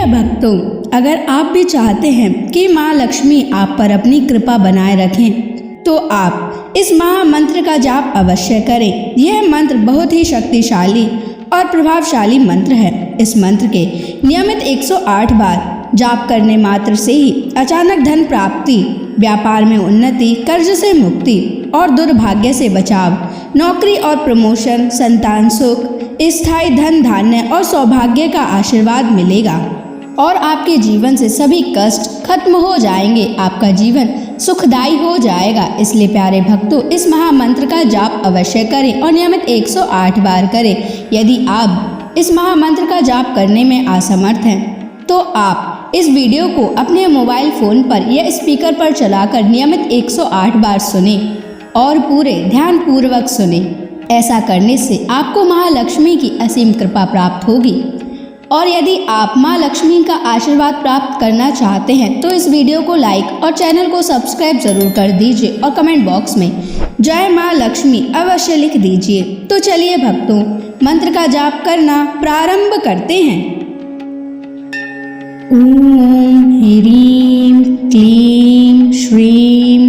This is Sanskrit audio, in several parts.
भक्तों, अगर आप भी चाहते हैं कि माँ लक्ष्मी आप पर अपनी कृपा बनाए रखें तो आप इस महामंत्र का जाप अवश्य करें। यह मंत्र बहुत ही शक्तिशाली और प्रभावशाली मंत्र है। इस मंत्र के नियमित 108 बार जाप करने मात्र से ही अचानक धन प्राप्ति, व्यापार में उन्नति, कर्ज से मुक्ति और दुर्भाग्य से बचाव, नौकरी और प्रमोशन, संतान सुख, स्थायी धन धान्य और सौभाग्य का आशीर्वाद मिलेगा और आपके जीवन से सभी कष्ट खत्म हो जाएंगे। आपका जीवन सुखदायी हो जाएगा। इसलिए प्यारे भक्तों, इस महामंत्र का जाप अवश्य करें और नियमित 108 बार करें। यदि आप इस महामंत्र का जाप करने में असमर्थ हैं तो आप इस वीडियो को अपने मोबाइल फोन पर या स्पीकर पर चलाकर नियमित 108 बार सुने और पूरे ध्यान पूर्वक सुने। ऐसा करने से आपको महालक्ष्मी की असीम कृपा प्राप्त होगी। और यदि आप माँ लक्ष्मी का आशीर्वाद प्राप्त करना चाहते हैं तो इस वीडियो को लाइक और चैनल को सब्सक्राइब जरूर कर दीजिए और कमेंट बॉक्स में जय माँ लक्ष्मी अवश्य लिख दीजिए। तो चलिए भक्तों, मंत्र का जाप करना प्रारंभ करते हैं। ओम ह्रीं क्लीं श्रीं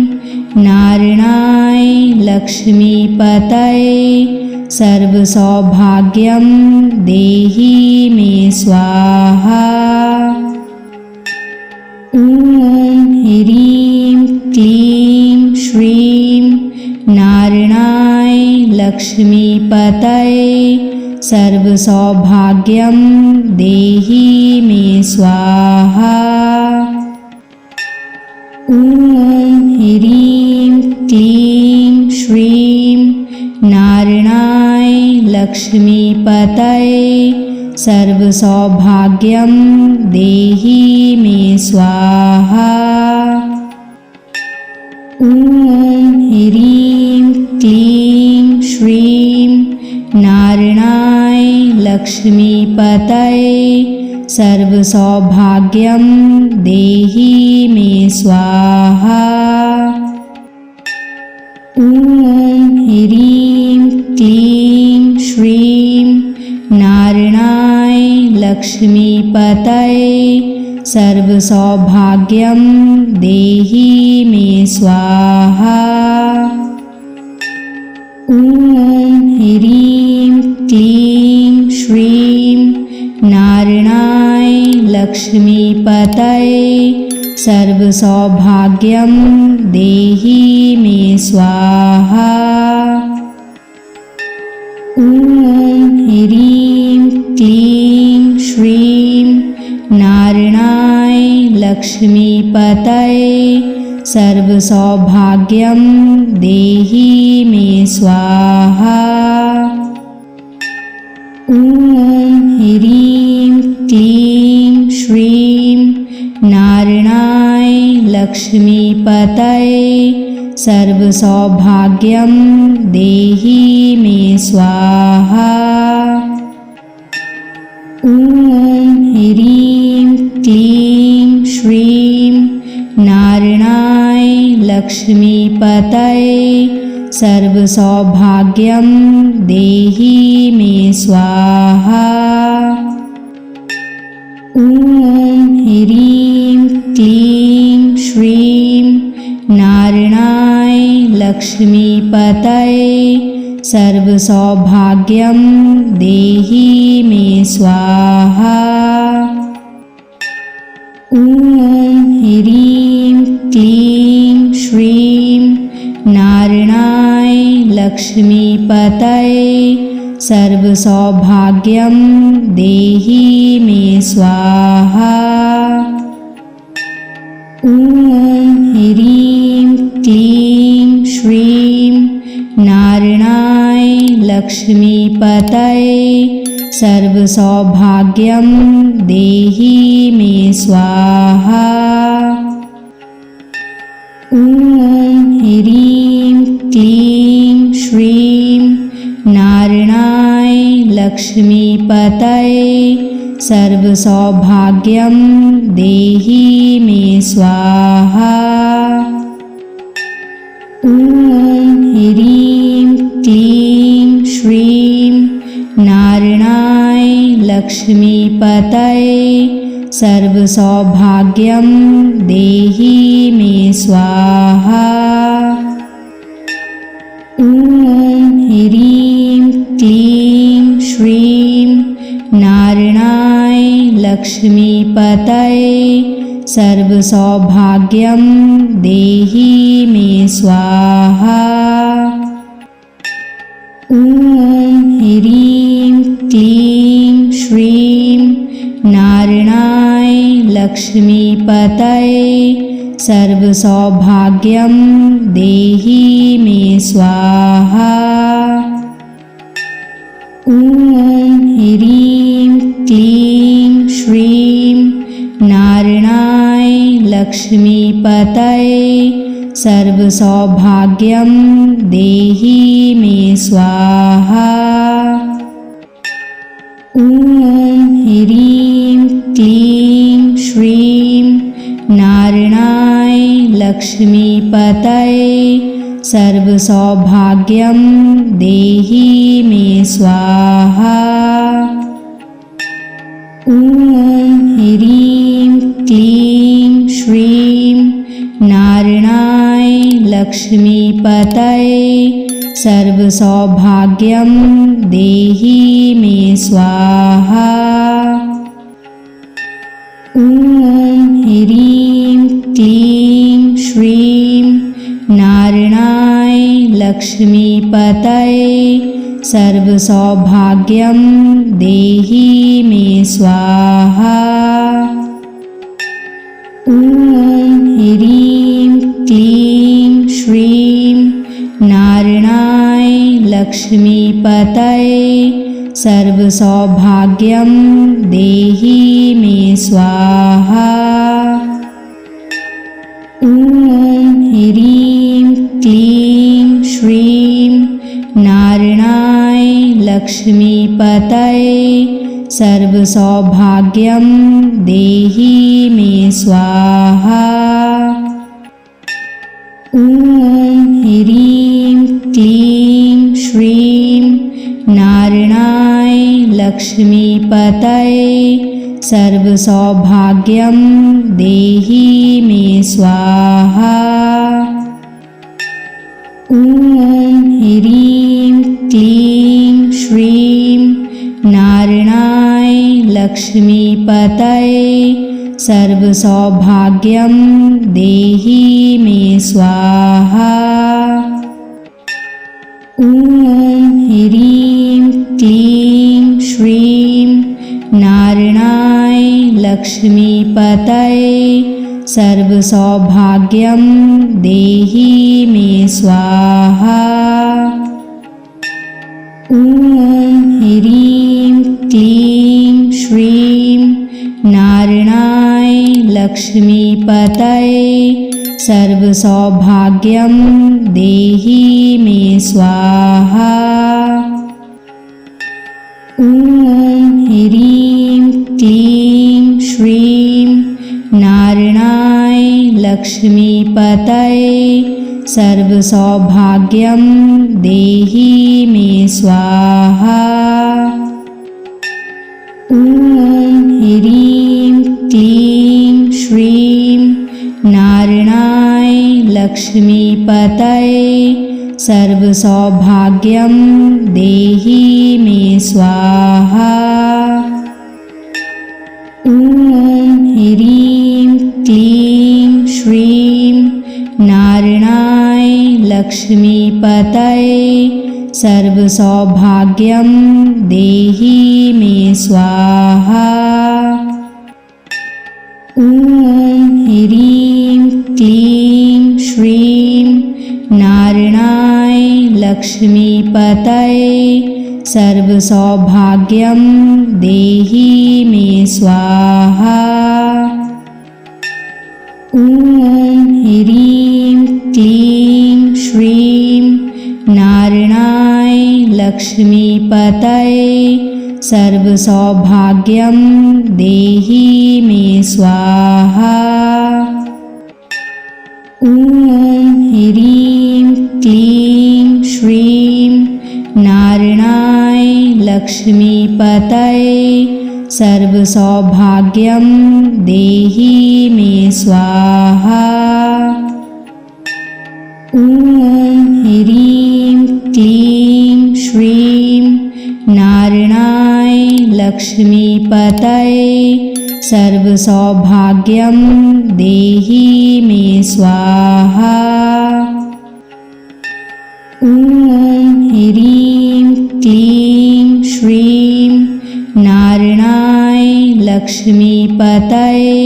नारायणाय लक्ष्मीपतये सर्वसौभाग्यं देहि मे स्वाहा। ओम ह्रीं क्लीं श्रीं नारायणाय लक्ष्मीपतये सर्वसौभाग्यं देहि मे स्वाहा। ओम ह्रीं क्लीं श्रीं नारायणाय लक्ष्मीपतये सर्वसौभाग्यं देहि मे स्वाहा। ओम ह्रीं क्लीं श्रीं नारायणाय लक्ष्मीपतये सर्वसौभाग्यं देहि मे स्वाहा। ओम ह्रीं क्लीं श्रीं नारायणाय लक्ष्मीपतये सर्वसौभाग्यं देहि मे स्वाहा। ओम ह्रीं क्लीं श्रीं नारायणाय लक्ष्मीपतये सर्वसौभाग्यं देहि मे स्वाहा। ओम ह्रीं क्लीं श्रीं नारायणाय लक्ष्मीपतये सर्वसौभाग्यं देहि मे स्वाहा। ओम ह्रीं क्लीं श्रीं नारायणाय लक्ष्मीपतये सर्वसौभाग्यं देहि मे स्वाहा। ओम ह्रीं क्लीं श्रीं नारायणाय लक्ष्मीपतये सर्वसौभाग्यं देहि मे स्वाहा। ओम ह्रीं क्लीं श्रीं नारायणाय लक्ष्मीपतये सर्वसौभाग्यं देहि मे स्वाहा। ओम ह्रीं क्लीं श्रीं नारायणाय लक्ष्मीपतये सर्वसौभाग्यं देहि मे स्वाहा। ओम ह्रीं क्लीं श्रीं नारायणाय लक्ष्मीपतये सर्वसौभाग्यं देहि मे स्वाहा। ओम ह्रीं क्लीं श्रीं नारायणाय लक्ष्मीपतये सर्वसौभाग्यं देहि मे स्वाहा। ओम ह्रीं क्लीं श्रीं नारायणाय लक्ष्मीपतये सर्वसौभाग्यं देहि मे स्वाहा। ॐ ह्रीं क्लीं श्रीं नारायणाय लक्ष्मीपतये सर्वसौभाग्यं देहि मे स्वाहा। ॐ ह्रीं क्लीं श्रीं नारायणाय लक्ष्मीपतये सर्वसौभाग्यं देहि मे स्वाहा। ॐ ह्रीं क्लीं श्रीं नारायणाय लक्ष्मीपतये सर्वसौभाग्यं देहि मे स्वाहा। ॐ ह्रीं क्लीं श्रीं नारायणाय लक्ष्मीपतये सर्वसौभाग्यं देहि मे स्वाहा। ॐ ह्रीं क्लीं श्रीं नारायणाय लक्ष्मीपतये सर्वसौभाग्यं देहि मे स्वाहा। ॐ ह्रीं क्लीं श्रीं नारायणाय लक्ष्मीपतये सर्वसौभाग्यं देहि मे स्वाहा। ॐ ह्रीं क्लीं श्रीं नारायणाय लक्ष्मीपतये सर्वसौभाग्यं देहि मे स्वाहा। ॐ ह्रीं क्लीं श्रीं नारायणाय लक्ष्मीपतये सर्वसौभाग्यं देहि मे स्वाहा। ॐ ह्रीं क्लीं श्रीं नारायणाय लक्ष्मीपतये सर्वसौभाग्यं देहि मे स्वाहा। ॐ ह्रीं क्लीं श्रीं नारायणाय लक्ष्मीपतये सर्वसौभाग्यं देहि मे स्वाहा। ॐ ह्रीं क्लीं श्रीं नारायणाय लक्ष्मीपतये सर्वसौभाग्यं देहि मे स्वाहा। ॐ ह्रीं क्लीं श्रीं नारायणाय लक्ष्मीपतये सर्वसौभाग्यं देहि मे स्वाहा। ॐ ह्रीं क्लीं श्रीं नारायणाय लक्ष्मीपतये सर्वसौभाग्यं देहि मे स्वाहा। ॐ ह्रीं क्लीं श्रीं नारायणाय लक्ष्मीपतये सर्वसौभाग्यं देहि मे स्वाहा। ॐ ह्रीं क्लीं श्रीं नारायणाय लक्ष्मीपतये सर्वसौभाग्यं देहि मे स्वाहा। ॐ ह्रीं क्लीं श्रीं नारायणाय लक्ष्मीपतये सर्वसौभाग्यं देहि मे स्वाहा। ॐ ह्रीं क्लीं श्रीं नारायणाय लक्ष्मीपतये सर्वसौभाग्यं देहि मे स्वाहा। ॐ ह्रीं क्लीं श्रीं नारायणाय लक्ष्मीपतये सर्वसौभाग्यं देहि मे स्वाहा। ॐ ह्रीं क्लीं श्रीं नारायणाय लक्ष्मीपतये सर्वसौभाग्यं देहि मे स्वाहा। ॐ ह्रीं क्लीं श्रीं नारायणाय लक्ष्मीपतये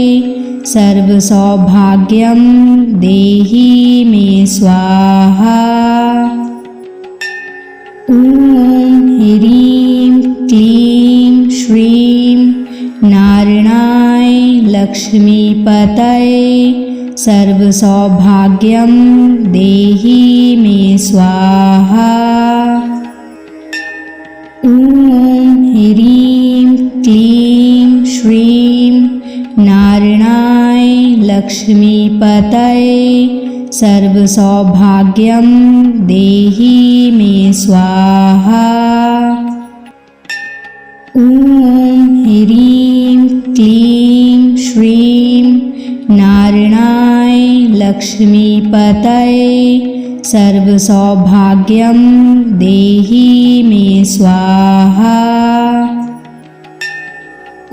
सर्वसौभाग्यं देहि मे स्वाहा। ॐ ह्रीं क्लीं श्रीं नारायणाय लक्ष्मीपतये सर्वसौभाग्यं देहि मे स्वाहा। ॐ ह्रीं क्लीं श्रीं नारायणाय लक्ष्मीपतये सर्वसौभाग्यं देहि मे स्वाहा। ॐ ह्रीं क्लीं श्रीं नारायणाय लक्ष्मीपतये सर्वसौभाग्यं देहि मे स्वाहा।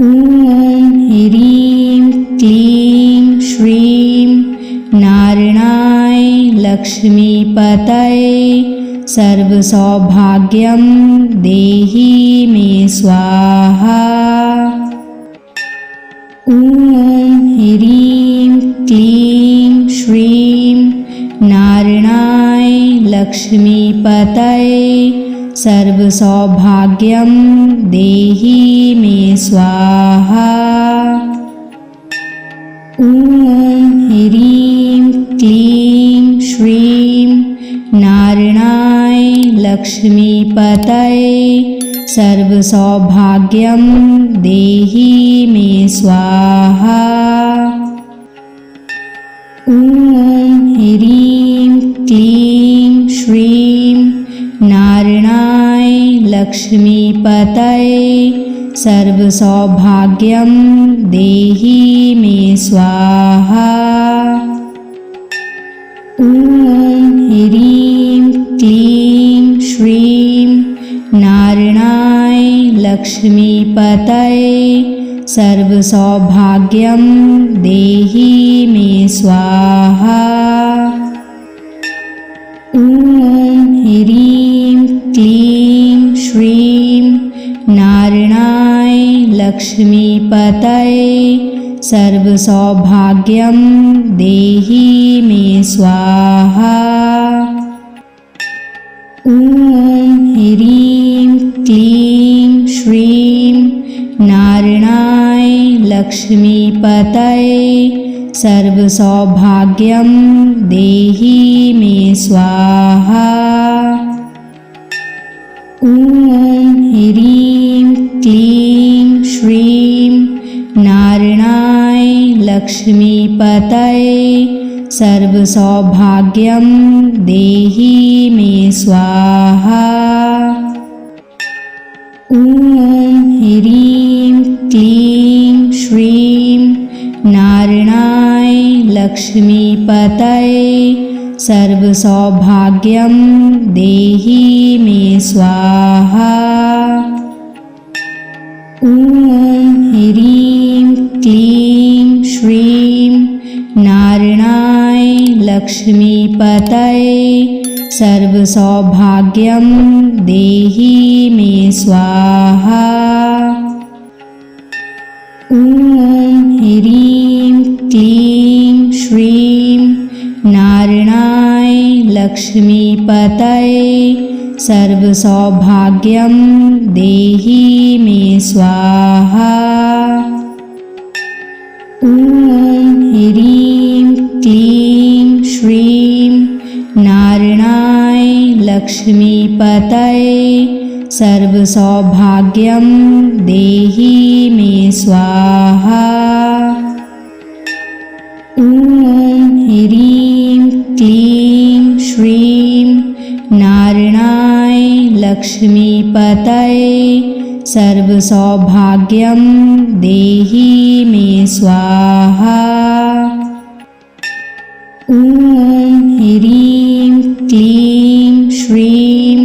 ॐ ह्रीं क्लीं श्रीं नारायणाय लक्ष्मीपतये सर्वसौभाग्यं देहि मे स्वाहा। ॐ ह्रीं क्लीं श्रीं नारायणाय लक्ष्मीपतये सर्वसौभाग्यं देहि मे स्वाहा। ॐ ह्रीं क्लीं श्रीं नारायणाय लक्ष्मीपतये सर्वसौभाग्यं देहि मे स्वाहा। ॐ ह्रीं क्लीं श्रीं नारायणाय लक्ष्मीपतये सर्वसौभाग्यं देहि मे स्वाहा। ॐ ह्रीं क्लीं श्रीं नारायणाय लक्ष्मीपतये सर्वसौभाग्यं देहि मे स्वाहा। ॐ ह्रीं क्लीं श्रीं नारायणाय लक्ष्मीपतये सर्वसौभाग्यं देहि मे स्वाहा। ॐ ह्रीं क्लीं श्रीं नारायणाय लक्ष्मीपतये सर्वसौभाग्यं देहि मे स्वाहा। ॐ ह्रीं क्लीं श्रीं नारायणाय लक्ष्मीपतये सर्वसौभाग्यं देहि मे स्वाहा। ॐ ह्रीं क्लीं श्रीं नारायणाय लक्ष्मीपतये सर्वसौभाग्यं देहि मे स्वाहा। ॐ ह्रीं क्लीं श्रीं नारायणाय लक्ष्मीपतये सर्वसौभाग्यं देहि मे स्वाहा। ॐ ह्रीं क्लीं श्रीं नारायणाय लक्ष्मीपतये सर्वसौभाग्यं देहि मे स्वाहा। ॐ ह्रीं क्लीं श्रीं नारायणाय लक्ष्मीपतये सर्वसौभाग्यं देहि मे स्वाहा। ॐ ह्रीं क्लीं श्रीं नारायणाय लक्ष्मीपतये सर्वसौभाग्यं देहि मे स्वाहा। ॐ ह्रीं क्लीं श्रीं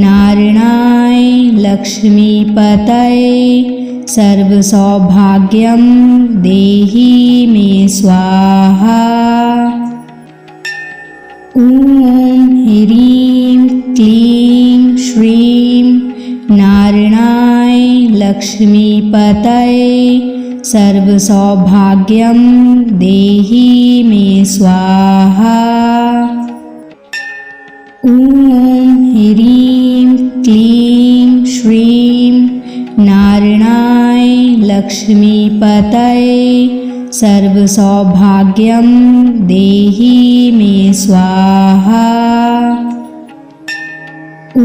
नारायणाय लक्ष्मीपतये सर्वसौभाग्यं देहि मे स्वाहा। ॐ ह्रीं क्लीं श्रीं नारायणाय लक्ष्मीपतये सर्वसौभाग्यं देहि मे स्वाहा। ॐ ह्रीं क्लीं श्रीं नारायणाय लक्ष्मीपतये सर्वसौभाग्यं देहि मे स्वाहा। ॐ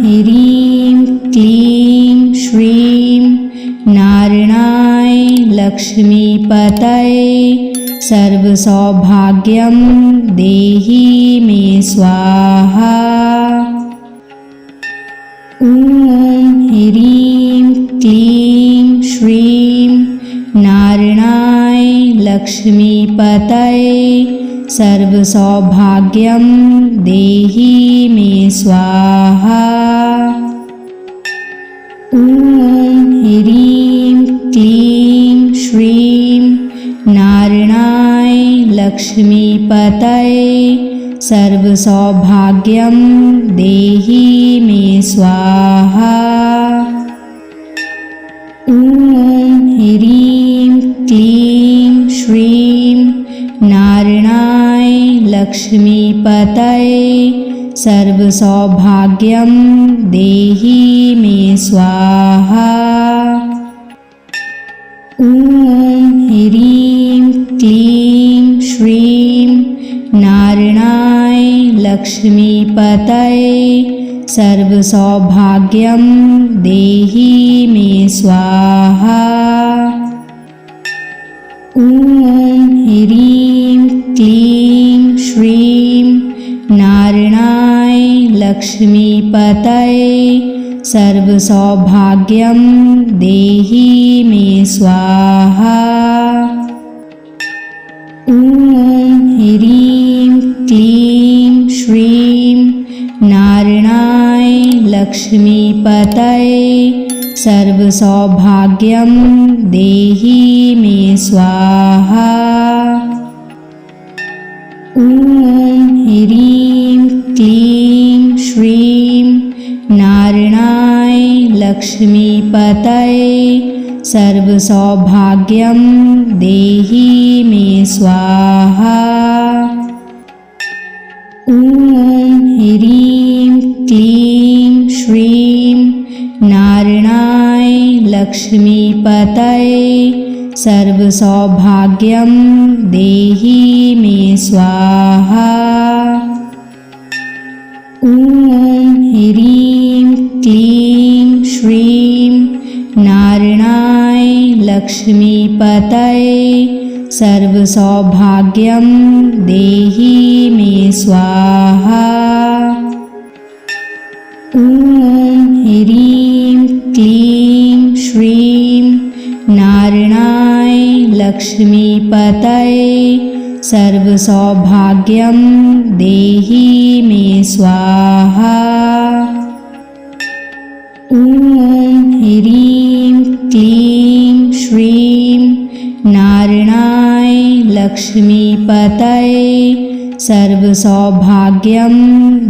ह्रीं क्लीं श्रीं नारायणाय लक्ष्मीपतये सर्वसौभाग्यं देहि मे स्वाहा। ॐ ह्रीं क्लीं श्रीं नारायणाय लक्ष्मीपतये सर्वसौभाग्यं देहि मे स्वाहा। ॐ ह्रीं क्लीं श्रीं नारायणाय लक्ष्मीपतये सर्वसौभाग्यं देहि मे स्वाहा। ॐ ह्रीं क्लीं श्रीं नारायणाय लक्ष्मीपतये सर्वसौभाग्यं देहि मे स्वाहा। ॐ ह्रीं क्लीं श्रीं नारायणाय लक्ष्मीपतये सर्वसौभाग्यं देहि मे स्वाहा। ॐ ह्रीं क्लीं श्रीं नारायणाय लक्ष्मीपतये सर्वसौभाग्यं देहि मे स्वाहा। ॐ ह्रीं क्लीं श्रीं नारायणाय लक्ष्मीपतये सर्वसौभाग्यं देहि मे स्वाहा। ॐ ह्रीं क्लीं श्रीं नारायणाय लक्ष्मीपतये सर्वसौभाग्यं देहि मे स्वाहा। ॐ ह्रीं क्लीं श्रीं नारायणाय लक्ष्मीपतये सर्वसौभाग्यं देहि मे स्वाहा। ॐ ह्रीं क्लीं श्रीं नारायणाय लक्ष्मीपतये सर्वसौभाग्यं देहि मे स्वाहा। ॐ ह्रीं क्लीं श्रीं नारायणाय लक्ष्मीपतये सर्वसौभाग्यं देहि मे स्वाहा। ॐ ह्रीं क्लीं श्रीं नारायणाय लक्ष्मीपतये सर्वसौभाग्यं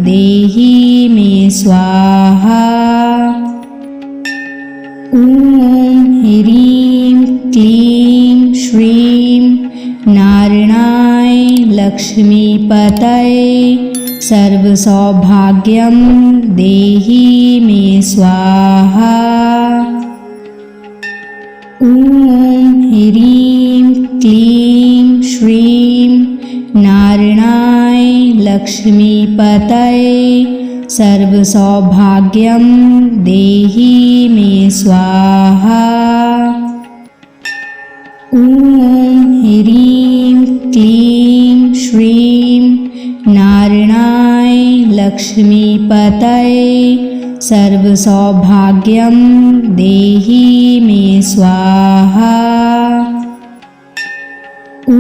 देहि मे स्वाहा। ॐ ह्रीं क्लीं श्रीं नारायणाय लक्ष्मीपतये सर्वसौभाग्यं देहि मे स्वाहा। ॐ ह्रीं क्लीं श्रीं नारायणाय लक्ष्मीपतये सर्वसौभाग्यं देहि मे स्वाहा। ॐ ह्रीं क्लीं श्रीं नारायणाय लक्ष्मीपतये लक्ष्मीपतये सर्वसौभाग्यं देहि मे स्वाहा। ॐ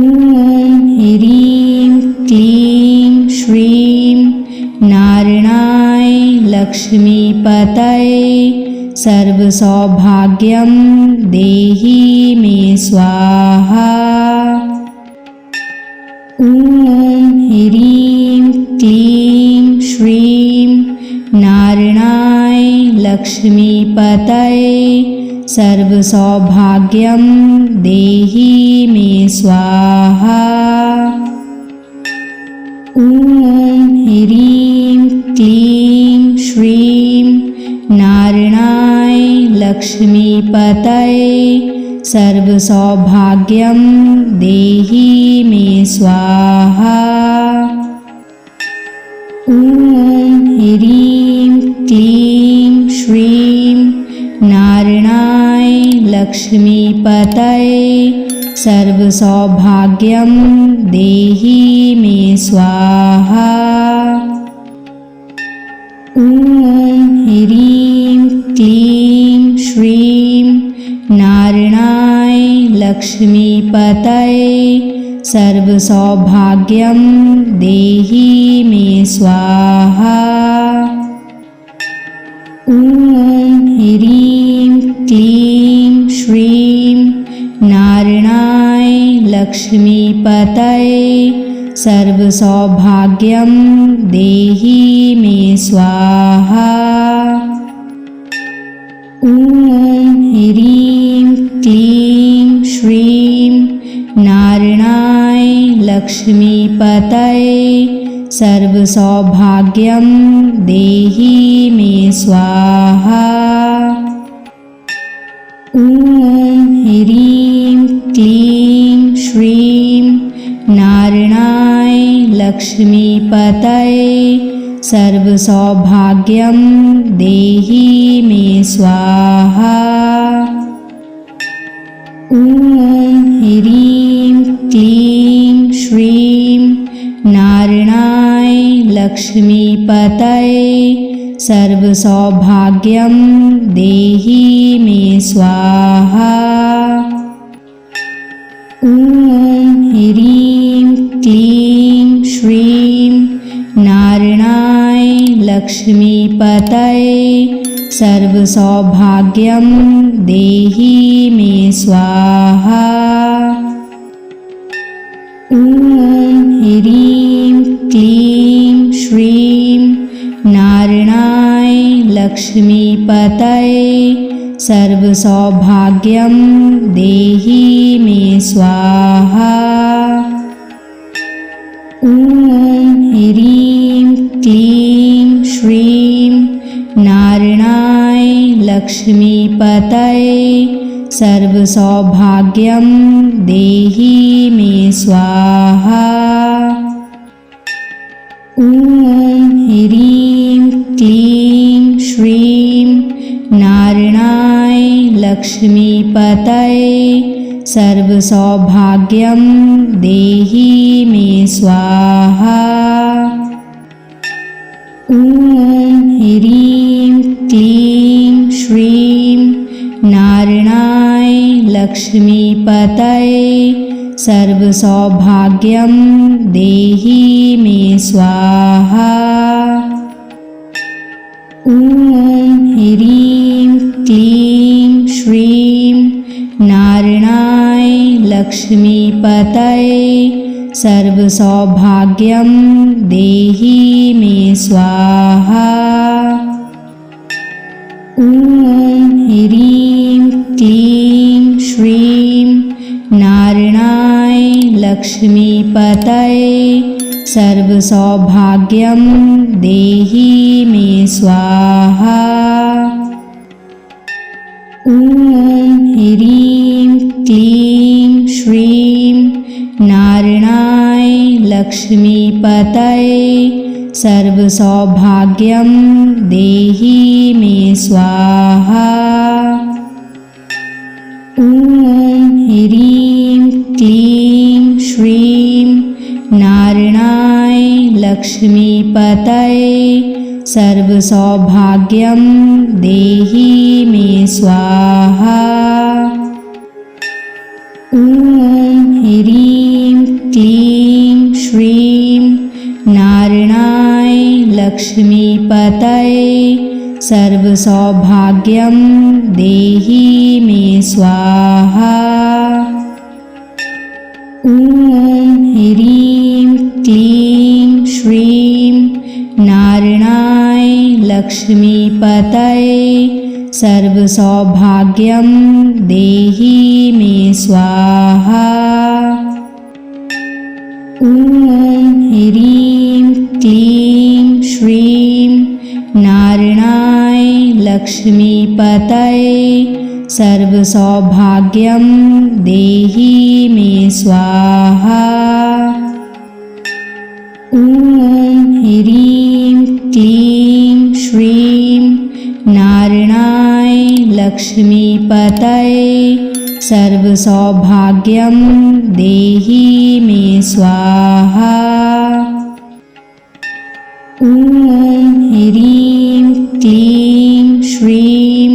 ह्रीं क्लीं श्रीं नारायणाय लक्ष्मीपतये सर्वसौभाग्यं देहि मे स्वाहा। ॐ ह्रीं क्लीं श्रीं नारायणाय लक्ष्मीपतये सर्वसौभाग्यं देहि मे स्वाहा। ॐ ह्रीं क्लीं श्रीं नारायणाय लक्ष्मीपतये सर्वसौभाग्यं देहि मे स्वाहा। ॐ ह्रीं क्लीं श्रीं नारायणाय लक्ष्मीपतये सर्वसौभाग्यं देहि मे स्वाहा। ॐ ह्रीं क्लीं श्रीं नारायणाय लक्ष्मीपतये सर्वसौभाग्यं देहि मे स्वाहा। ॐ ह्रीं क्लीं श्रीं नारायणाय लक्ष्मीपतये सर्वसौभाग्यं देहि मे स्वाहा। ॐ ह्रीं क्लीं श्रीं नारायणाय लक्ष्मीपतये सर्वसौभाग्यं देहि मे स्वाहा। ॐ ह्रीं क्लीं श्रीं नारायणाय लक्ष्मीपतये सर्वसौभाग्यं देहि मे स्वाहा। ॐ ह्रीं क्लीं श्रीं नारायणाय लक्ष्मीपतये सर्वसौभाग्यं देहि मे स्वाहा। ॐ ह्रीं क्लीं श्रीं नारायणाय लक्ष्मीपतये सर्वसौभाग्यं देहि मे स्वाहा। ॐ ह्रीं क्लीं श्रीं नारायणाय लक्ष्मीपतये सर्वसौभाग्यं देहि मे स्वाहा। ॐ ह्रीं क्लीं श्रीं नारायणाय लक्ष्मीपतये सर्वसौभाग्यं देहि मे स्वाहा। ॐ ह्रीं क्लीं श्रीं नारायणाय लक्ष्मीपतये सर्वसौभाग्यं देहि मे स्वाहा। ॐ ह्रीं क्लीं श्रीं नारायणाय लक्ष्मीपतये सर्वसौभाग्यं देहि मे स्वाहा। ॐ ह्रीं क्लीं श्रीं नारायणाय लक्ष्मीपतये सर्वसौभाग्यं देहि मे स्वाहा। ॐ ह्रीं क्लीं श्रीं नारायणाय लक्ष्मीपतये सर्वसौभाग्यं देहि मे स्वाहा। ॐ ह्रीं क्लीं श्रीं नारायणाय लक्ष्मीपतये सर्वसौभाग्यं देहि मे स्वाहा। ॐ ह्रीं क्लीं श्रीं नारायणाय लक्ष्मीपतये सर्वसौभाग्यं देहि मे स्वाहा। ॐ ह्रीं क्लीं श्रीं नारायणाय लक्ष्मीपतये सर्वसौभाग्यं देहि मे स्वाहा। ॐ ह्रीं क्लीं श्रीं नारायणाय लक्ष्मीपतये सर्वसौभाग्यं देहि मे स्वाहा। ॐ ह्रीं क्लीं श्रीं नारायणाय लक्ष्मीपतये सर्वसौभाग्यं देहि मे स्वाहा। ॐ ह्रीं क्लीं श्रीं नारायणाय लक्ष्मीपतये सर्वसौभाग्यं देहि मे स्वाहा। ॐ ह्रीं क्लीं श्रीं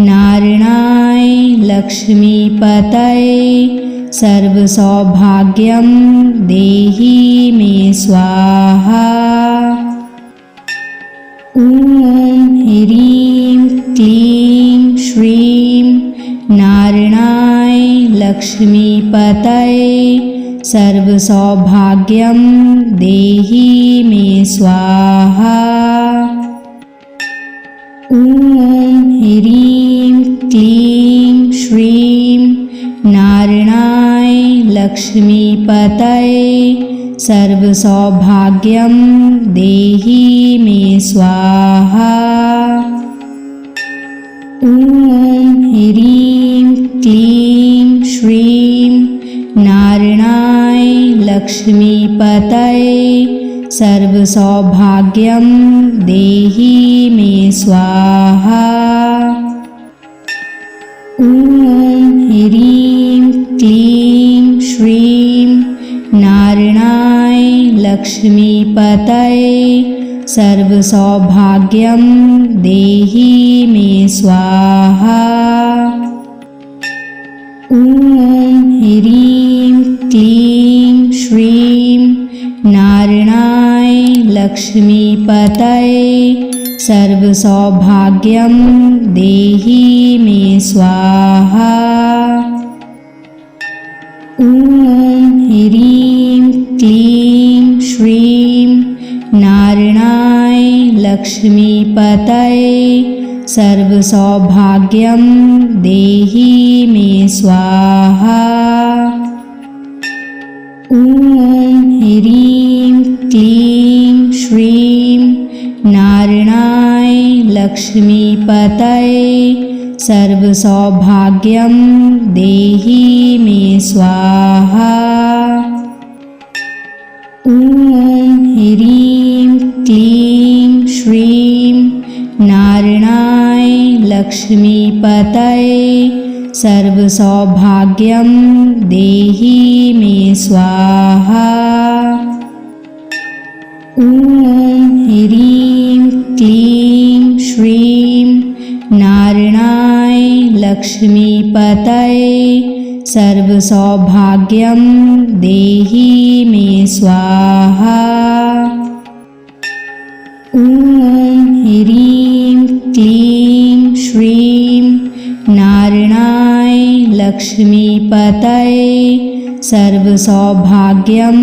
नारायणाय लक्ष्मीपतये सर्वसौभाग्यं देहि मे स्वाहा। ॐ ह्रीं क्लीं श्रीं नारायणाय लक्ष्मीपतये सर्वसौभाग्यं देहि मे स्वाहा। ॐ ह्रीं क्लीं श्रीं नारायणाय लक्ष्मीपतये सर्वसौभाग्यं देहि मे स्वाहा। ॐ ह्रीं क्लीं श्रीं नारायणाय लक्ष्मीपतये सर्वसौभाग्यं देहि मे स्वाहा। ॐ ह्रीं क्लीं श्रीं नारायणाय लक्ष्मीपतये सर्वसौभाग्यं देहि मे स्वाहा। ॐ ह्रीं क्लीं श्रीं नारायणाय लक्ष्मीपतये सर्वसौभाग्यं देहि मे स्वाहा। ॐ ह्रीं क्लीं श्रीं नारायणाय लक्ष्मीपतये सर्वसौभाग्यं देहि मे स्वाहा। ॐ ह्रीं क्लीं श्रीं नारायणाय लक्ष्मीपतये सर्वसौभाग्यं देहि मे स्वाहा। ॐ ह्रीं क्लीं श्रीं नारायणाय लक्ष्मीपतये सर्वसौभाग्यं देहि मे स्वाहा। ॐ ह्रीं क्लीं श्रीं नारायणाय लक्ष्मीपतये सर्वसौभाग्यं देहि मे स्वाहा। ॐ ह्रीं क्लीं श्रीं नारायणाय लक्ष्मीपतये सर्वसौभाग्यं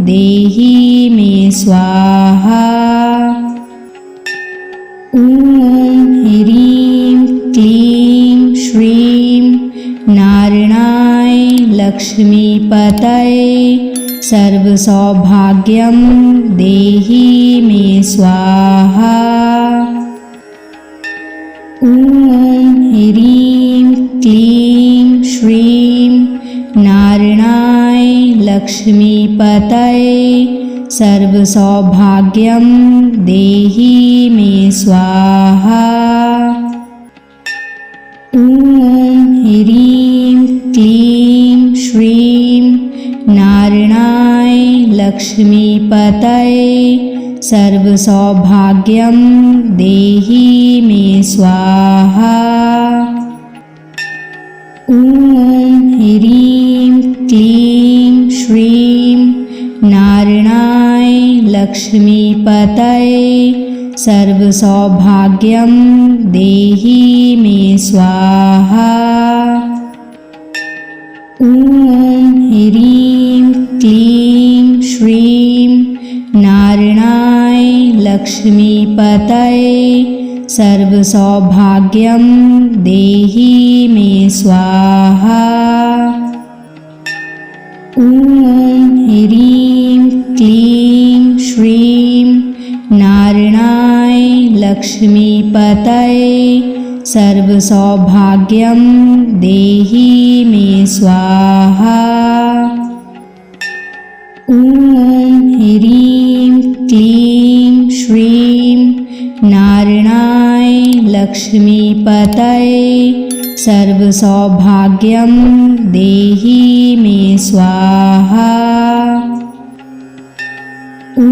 देहि मे स्वाहा। ॐ ह्रीं क्लीं श्रीं नारायणाय लक्ष्मीपतये सर्वसौभाग्यं देहि मे स्वाहा। ॐ ह्रीं क्लीं श्रीं नारायणाय लक्ष्मीपतये सर्वसौभाग्यं देहि मे स्वाहा। ॐ ह्रीं क्लीं श्रीं नारायणाय लक्ष्मीपतये सर्वसौभाग्यं देहि मे स्वाहा। ॐ ह्रीं क्लीं श्रीं नारायणाय लक्ष्मीपतये सर्वसौभाग्यं देहि मे स्वाहा। ॐ ह्रीं क्लीं श्रीं नारायणाय लक्ष्मीपतये सर्वसौभाग्यं देहि मे स्वाहा। ॐ ह्रीं क्लीं श्रीं नारायणाय लक्ष्मीपतये सर्वसौभाग्यं देहि मे स्वाहा। ॐ ह्रीं क्लीं श्रीं नारायणाय लक्ष्मीपतये सर्वसौभाग्यं देहि मे स्वाहा। ॐ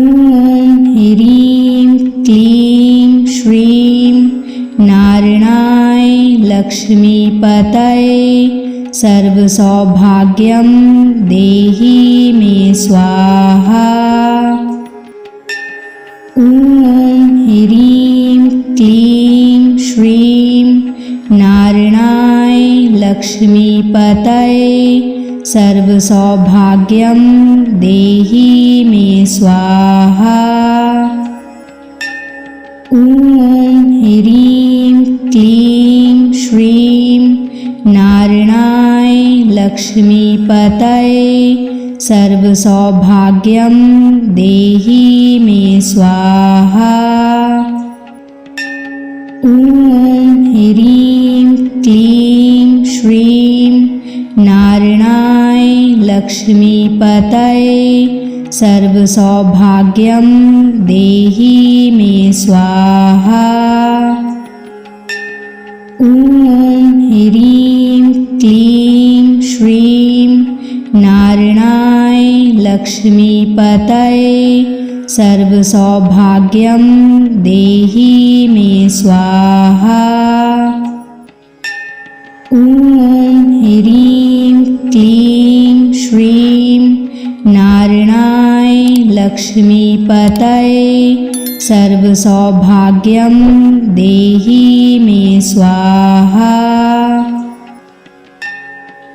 ह्रीं क्लीं श्रीं नारायणाय लक्ष्मीपतये सर्वसौभाग्यं देहि मे स्वाहा। ॐ ह्रीं क्लीं श्रीं नारायणाय लक्ष्मीपतये सर्वसौभाग्यं देहि मे स्वाहा। ॐ ह्रीं क्लीं श्रीं नारायणाय लक्ष्मीपतये सर्वसौभाग्यं देहि मे स्वाहा। ॐ ह्रीं क्लीं श्रीं नारायणाय लक्ष्मीपतये सर्वसौभाग्यं देहि मे स्वाहा। ॐ ह्रीं क्लीं श्रीं नारायणाय लक्ष्मीपतये सर्वसौभाग्यं देहि मे स्वाहा। ॐ ह्रीं क्लीं श्रीं नारायणाय लक्ष्मीपतये सर्वसौभाग्यं देहि मे स्वाहा।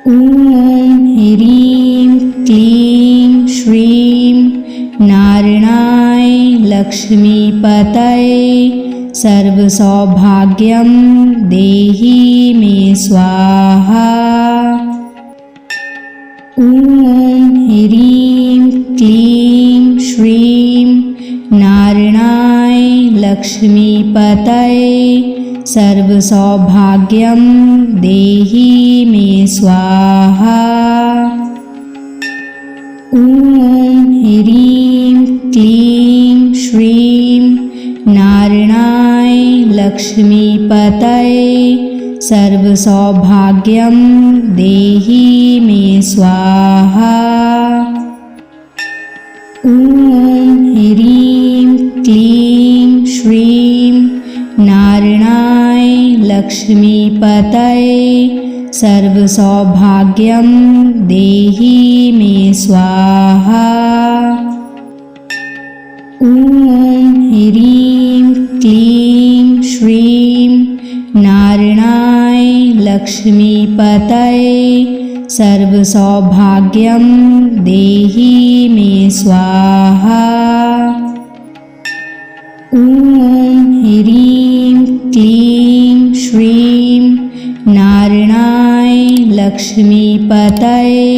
ॐ ह्रीं क्लीं श्रीं नारायणाय लक्ष्मीपतये सर्वसौभाग्यं देहि मे स्वाहा। ॐ ह्रीं क्लीं श्रीं नारायणाय लक्ष्मीपतये सर्वसौभाग्यं देहि मे स्वाहा। ॐ ह्रीं क्लीं श्रीं नारायणाय लक्ष्मीपतये सर्वसौभाग्यं देहि मे स्वाहा। ॐ ह्रीं क्लीं श्रीं नारायणाय लक्ष्मीपतये सर्वसौभाग्यं देहि मे स्वाहा। ॐ ह्रीं क्लीं श्रीं नारायणाय लक्ष्मीपतये सर्वसौभाग्यं देहि मे स्वाहा। ॐ ह्रीं क्लीं श्रीं नारायणाय लक्ष्मीपतये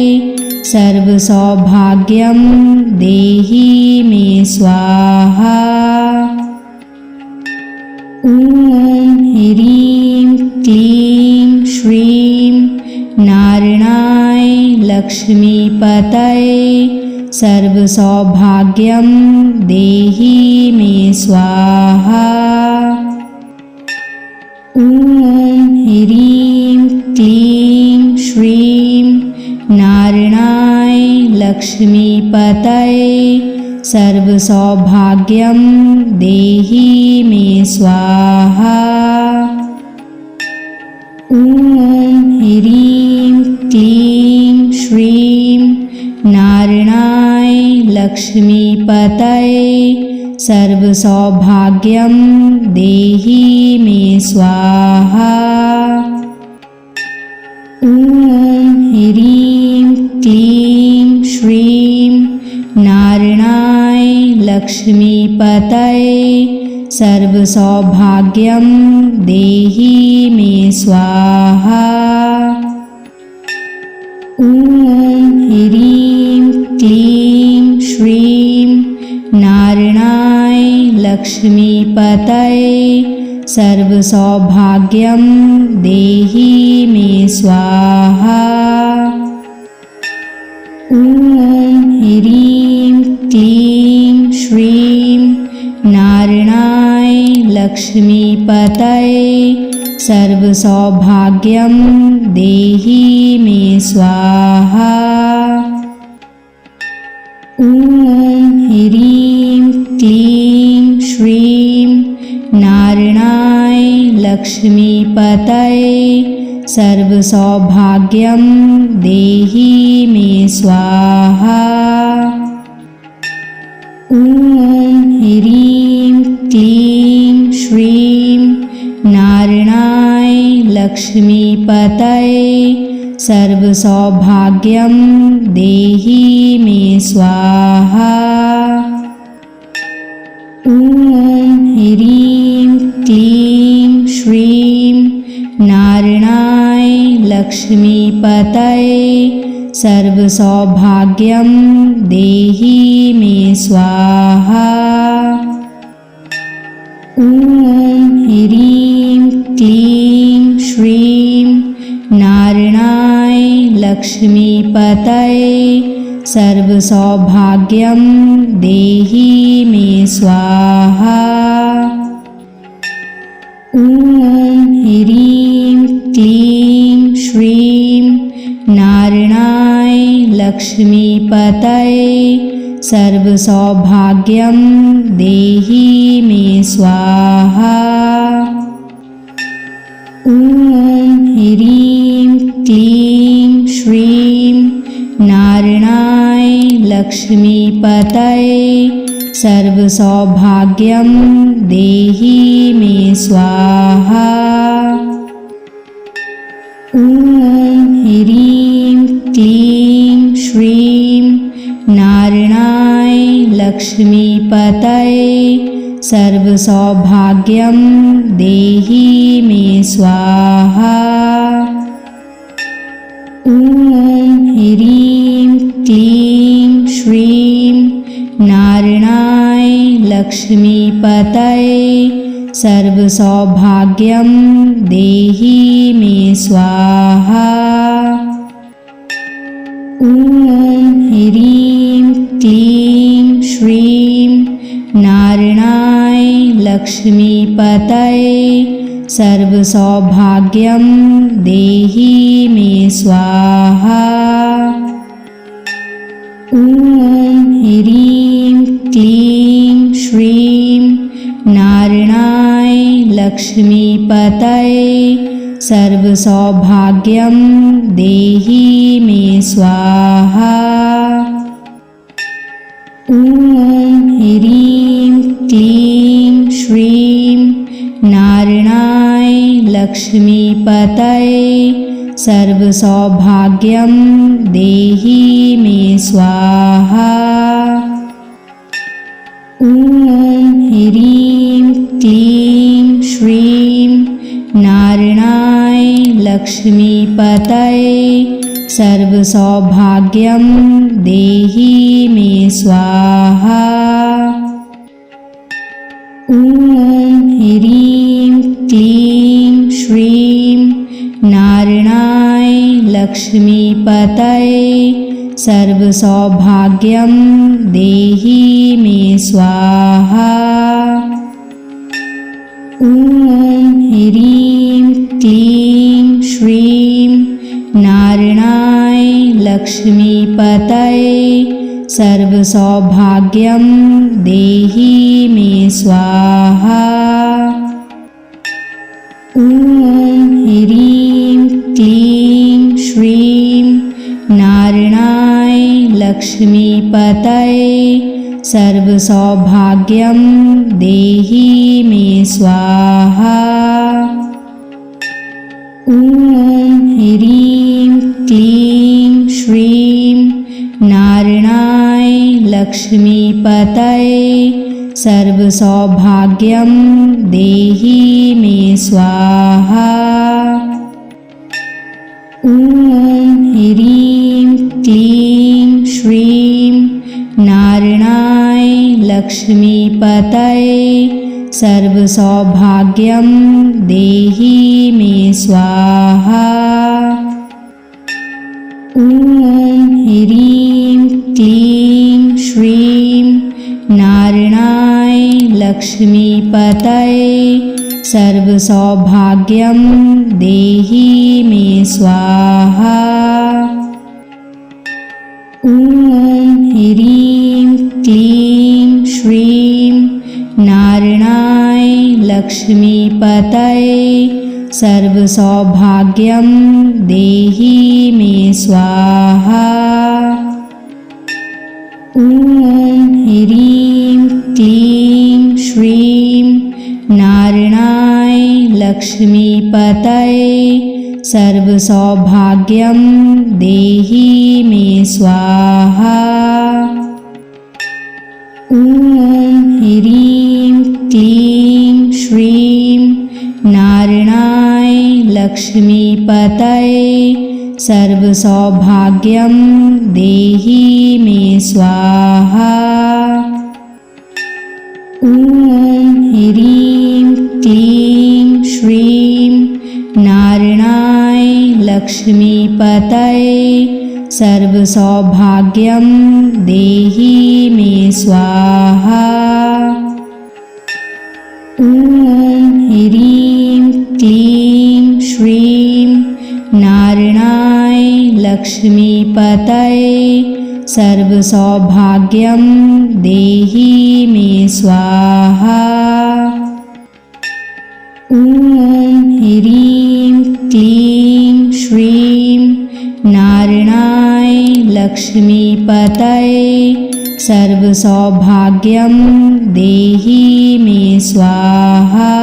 सर्वसौभाग्यं देहि मे स्वाहा। ॐ ह्रीं क्लीं श्रीं नारायणाय लक्ष्मीपतये सर्वसौभाग्यं देहि मे स्वाहा। ॐ ह्रीं क्लीं श्रीं नारायणाय लक्ष्मीपतये सर्वसौभाग्यं देहि मे स्वाहा। ॐ ह्रीं क्लीं श्रीं नारायणाय लक्ष्मीपतये सर्वसौभाग्यं देहि मे स्वाहा। ॐ ह्रीं क्लीं श्रीं नारायणाय लक्ष्मीपतये सर्वसौभाग्यं देहि मे स्वाहा। ॐ ह्रीं क्लीं श्रीं नारायणाय लक्ष्मीपतये सर्वसौभाग्यं देहि मे स्वाहा। ॐ ह्रीं क्लीं श्रीं नारायणाय लक्ष्मीपतये सर्वसौभाग्यं देहि मे स्वाहा। ॐ ह्रीं क्लीं श्रीं नारायणाय लक्ष्मीपतये सर्वसौभाग्यं देहि मे स्वाहा। ॐ ह्रीं क्लीं श्रीं नारायणाय लक्ष्मीपतये सर्वसौभाग्यं देहि मे स्वाहा। ॐ ह्रीं क्लीं श्रीं नारायणाय लक्ष्मीपतये सर्वसौभाग्यं देहि मे स्वाहा। ॐ ह्रीं क्लीं श्रीं नारायणाय लक्ष्मीपतये सर्वसौभाग्यं देहि मे स्वाहा। ॐ ह्रीं क्लीं श्रीं नारायणाय लक्ष्मीपतये सर्वसौभाग्यं देहि मे स्वाहा। ॐ ह्रीं क्लीं श्रीं नारायणाय लक्ष्मीपतये सर्वसौभाग्यं देहि मे स्वाहा। ॐ ह्रीं क्लीं श्रीं नारायणाय लक्ष्मीपतये सर्वसौभाग्यं देहि मे स्वाहा। ॐ ह्रीं क्लीं श्रीं नारायणाय लक्ष्मीपतये सर्वसौभाग्यं देहि मे स्वाहा। ॐ ह्रीं क्लीं श्रीं नारायणाय लक्ष्मीपतये सर्वसौभाग्यं देहि मे स्वाहा। ॐ ह्रीं क्लीं श्रीं नारायणाय लक्ष्मीपतये सर्वसौभाग्यं देहि मे स्वाहा। ॐ ह्रीं क्लीं श्रीं नारायणाय लक्ष्मीपतये सर्वसौभाग्यं देहि मे स्वाहा। ॐ ह्रीं क्लीं श्रीं नारायणाय लक्ष्मीपतये सर्वसौभाग्यं देहि मे स्वाहा। ॐ ह्रीं क्लीं श्रीं नारायणाय लक्ष्मीपतये सर्वसौभाग्यं देहि मे स्वाहा। ॐ ह्रीं क्लीं श्रीं नारायणाय लक्ष्मीपतये सर्वसौभाग्यं देहि मे स्वाहा। ॐ ह्रीं क्लीं श्रीं नारायणाय लक्ष्मीपतये सर्वसौभाग्यं देहि मे स्वाहा। ॐ ह्रीं क्लीं श्रीं नारायणाय लक्ष्मीपतये सर्वसौभाग्यं देहि मे स्वाहा। ॐ ह्रीं क्लीं श्रीं नारायणाय लक्ष्मीपतये सर्वसौभाग्यं देहि मे स्वाहा। ॐ ह्रीं क्लीं श्रीं नारायणाय लक्ष्मीपतये सर्वसौभाग्यं देहि मे स्वाहा। ॐ ह्रीं क्लीं श्रीं नारायणाय लक्ष्मीपतये सर्वसौभाग्यं देहि मे स्वाहा। ॐ ह्रीं क्लीं श्रीं नारायणाय लक्ष्मीपतये सर्वसौभाग्यं देहि मे स्वाहा। ॐ ह्रीं क्लीं श्रीं नारायणाय लक्ष्मीपतये सर्वसौभाग्यं देहि मे स्वाहा। ॐ ह्रीं क्लीं श्रीं नारायणाय लक्ष्मीपतये सर्वसौभाग्यं देहि मे स्वाहा। ॐ ह्रीं क्लीं श्रीं नारायणाय लक्ष्मीपतये सर्वसौभाग्यं देहि मे स्वाहा। ॐ ह्रीं क्लीं श्रीं नारायणाय लक्ष्मीपतये सर्वसौभाग्यं देहि मे स्वाहा।